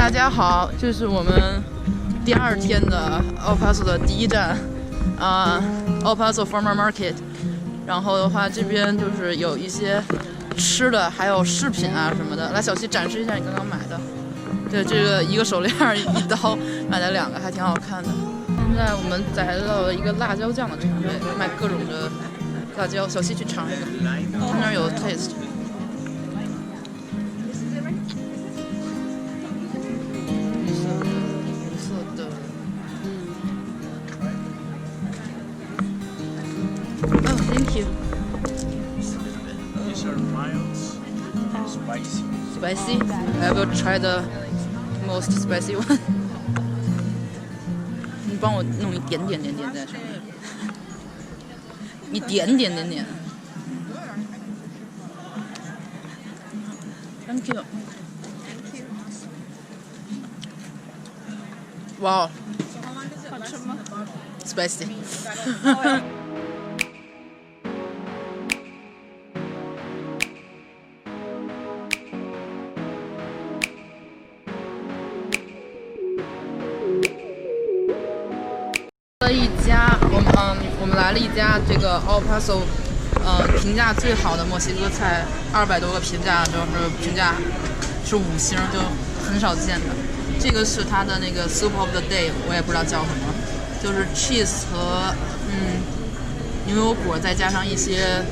大家好，这是我们第2天的El Paso的第1站，El Paso Farmer Market。然后的话，这边就是有一些吃的，还有饰品啊什么的。来，小七展示一下你刚刚买的。对，这个一个手链1刀，买了2个，还挺好看的。现在我们来到了一个辣椒酱的摊位，卖各种的辣椒。小七去尝一个，他那儿有 taste。Thank you. These are mild, spicy. Spicy? I will try the most spicy one. 你帮我弄一点点在上面，一点点。Thank you. Wow. 好吃吗 Spicy. 我们来了一家这个 El Paso， 评价最好的墨西哥菜，200多个评价，就是评价是5星，就很少见的。这个是它的那个 Soup of the Day， 我也不知道叫什么，就是 cheese 和牛油果，再加上一些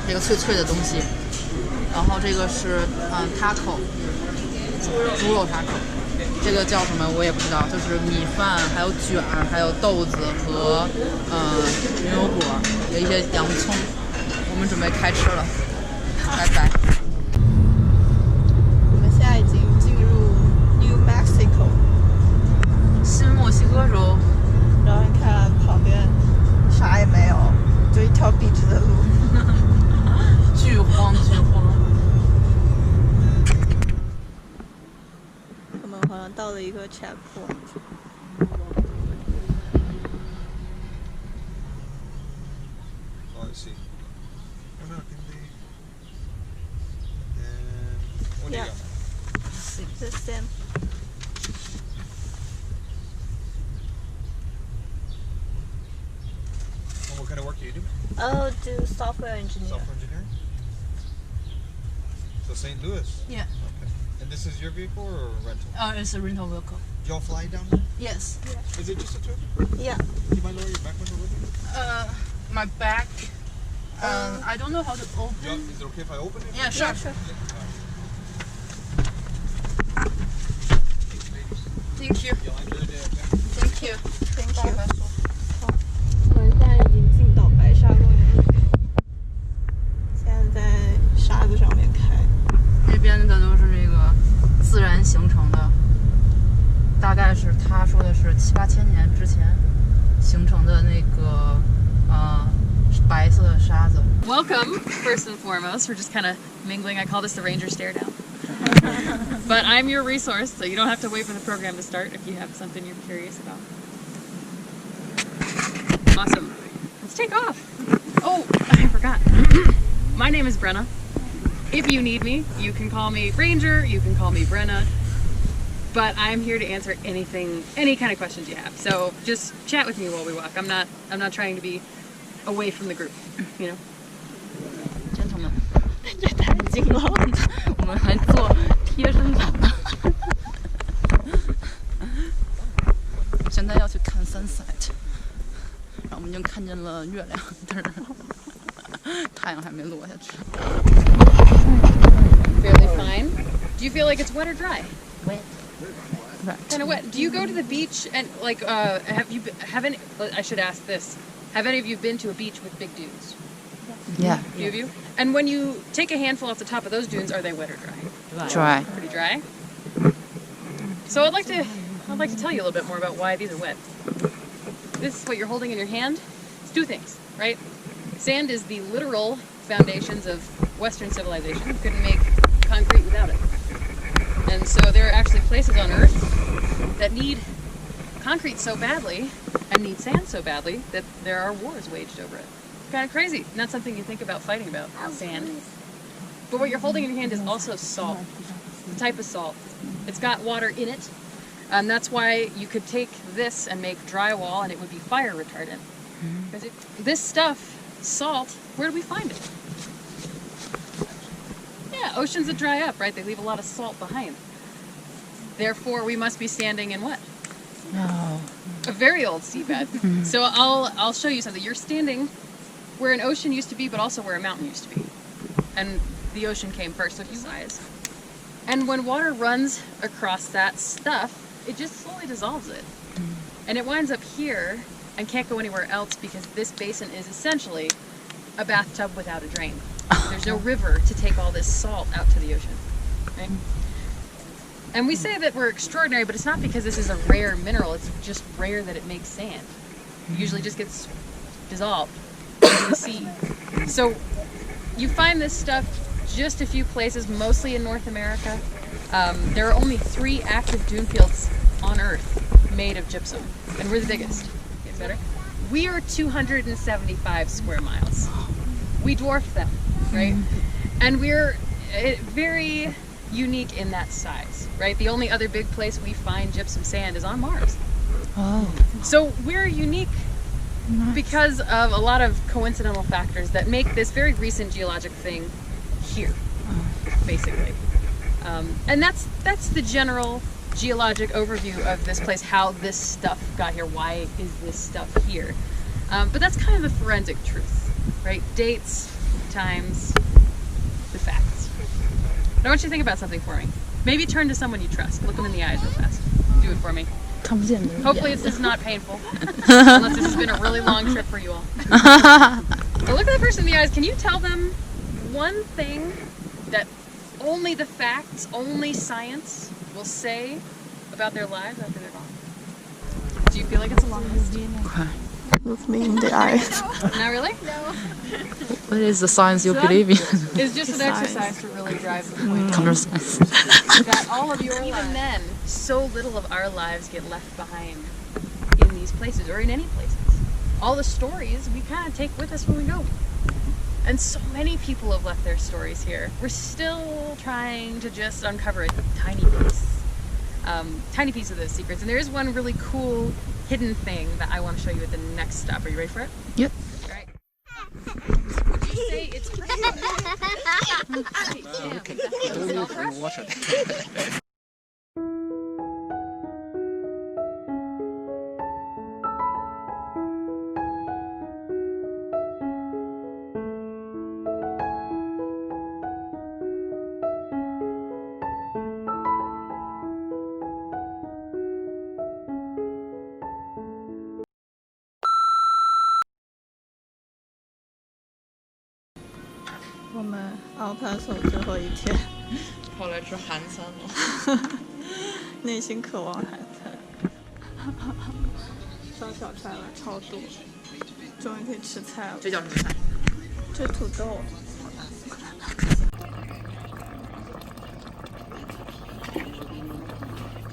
这个脆的东西。然后这个是taco， 猪肉 taco。这个叫什么我也不知道，就是米饭，还有卷，还有豆子和牛油果，有一些洋葱。我们准备开吃了，拜拜。我们现在已经进入 New Mexico， 新墨西哥州。然后你看旁边啥也没有，就一条笔直的路，巨荒。好像到了一个 checkpoint。Oh, I see. Oh, no, can they? What do you Yeah. got? The same. Oh, what kind of work do you do? Oh, do software engineer. Software engineering? So St. Louis? Yeah. Okay. And this is your vehicle or rental? It's a rental vehicle. Do y'all fly down there? Yes. Is it just a 2? Yeah. Do you mind lower your back window with me? My back. I don't know how to open. Is it okay if I open it? Yeah, sure. Yeah, sure. Thank you. Y'all enjoy the day, okay? Thank you. Thank you. 我们现在已经进到白沙公园里面，现在在沙子上面开。这边的都是这个自然形成的，大概是他说的是7、8千年之前形成的那个白色的沙子。 Welcome, first and foremost. We're just kind of mingling. I call this the Ranger Stare Down. But I'm your resource, so you don't have to wait for the program to start if you have something you're curious about. Awesome. Let's take off. Oh, I forgot. My name is Brenna. If you need me, you can call me Ranger, you can call me Brenna. But I'm here to answer any kind of questions you have. So just chat with me while we walk. I'm not trying to be away from the group, you know. Gentlemen， 这太近了。我们还做贴身场呢。现在要去看 sunset， 然后我们已经看见了月亮，但是太阳还没落下去。 Fairly fine. Do you feel like it's wet or dry? Wet. Kind of wet. Do you go to the beach and like I should ask this. Have any of you been to a beach with big dunes? Yeah. A few of you? And when you take a handful off the top of those dunes, are they wet or dry? Dry. Pretty dry. So I'd like to tell you a little bit more about why these are wet. This, what you're holding in your hand, it's 2 things, right? Sand is the literal foundations of Western civilization. You couldn't make concrete without it. And so there are actually places on Earth that need concrete so badly and need sand so badly that there are wars waged over it. Kind of crazy. Not something you think about fighting about, sand. But what you're holding in your hand is also salt. It's a type of salt. It's got water in it. And that's why you could take this and make drywall and it would be fire retardant. Because this stuff, salt, where do we find it? Yeah, oceans that dry up, right? They leave a lot of salt behind. Therefore, we must be standing in what? Oh. A very old seabed. So I'll show you something. You're standing where an ocean used to be, but also where a mountain used to be. And the ocean came first, so if you rise. And when water runs across that stuff, it just slowly dissolves it. And it winds up here and can't go anywhere else because this basin is essentially a bathtub without a drain. There's no river to take all this salt out to the ocean, right? And we say that we're extraordinary, but it's not because this is a rare mineral, it's just rare that it makes sand. It usually just gets dissolved in the sea. So you find this stuff just a few places, mostly in North America. There are only 3 active dune fields on Earth made of gypsum, and we're the biggest. Get better? We are 275 square miles. We dwarf them, right? And we're very unique in that size, right? The only other big place we find gypsum sand is on Mars. Oh. So we're unique because of a lot of coincidental factors that make this very recent geologic thing here, basically. And that's the general geologic overview of this place, how this stuff got here, why is this stuff here. But that's kind of the forensic truth, right? Dates, times, the facts. But I want you to think about something for me. Maybe turn to someone you trust. Look them in the eyes real fast. Do it for me. Hopefully this is not painful, unless this has been a really long trip for you all. But look at the person in the eyes. Can you tell them one thing that only the facts, only science will say about their lives after they're gone? Do you feel like it's a long list? Look me in the eyes. Not really? No. What is the science you believe in? It's just an exercise to really drive the point Computer science. that all of your lives, even then, so little of our lives get left behind in these places or in any places. All the stories we kind of take with us when we go. And so many people have left their stories here. We're still trying to just uncover a tiny piece of those secrets. And there is one really cool hidden thing that I want to show you at the next stop. Are you ready for it? Yep. All right. Would you say it's pretty Watch it.我们奥帕索最后一天，后来吃韩餐了。内心渴望韩餐。烧小菜了，超多，终于可以吃菜了。这叫什么菜？这土豆。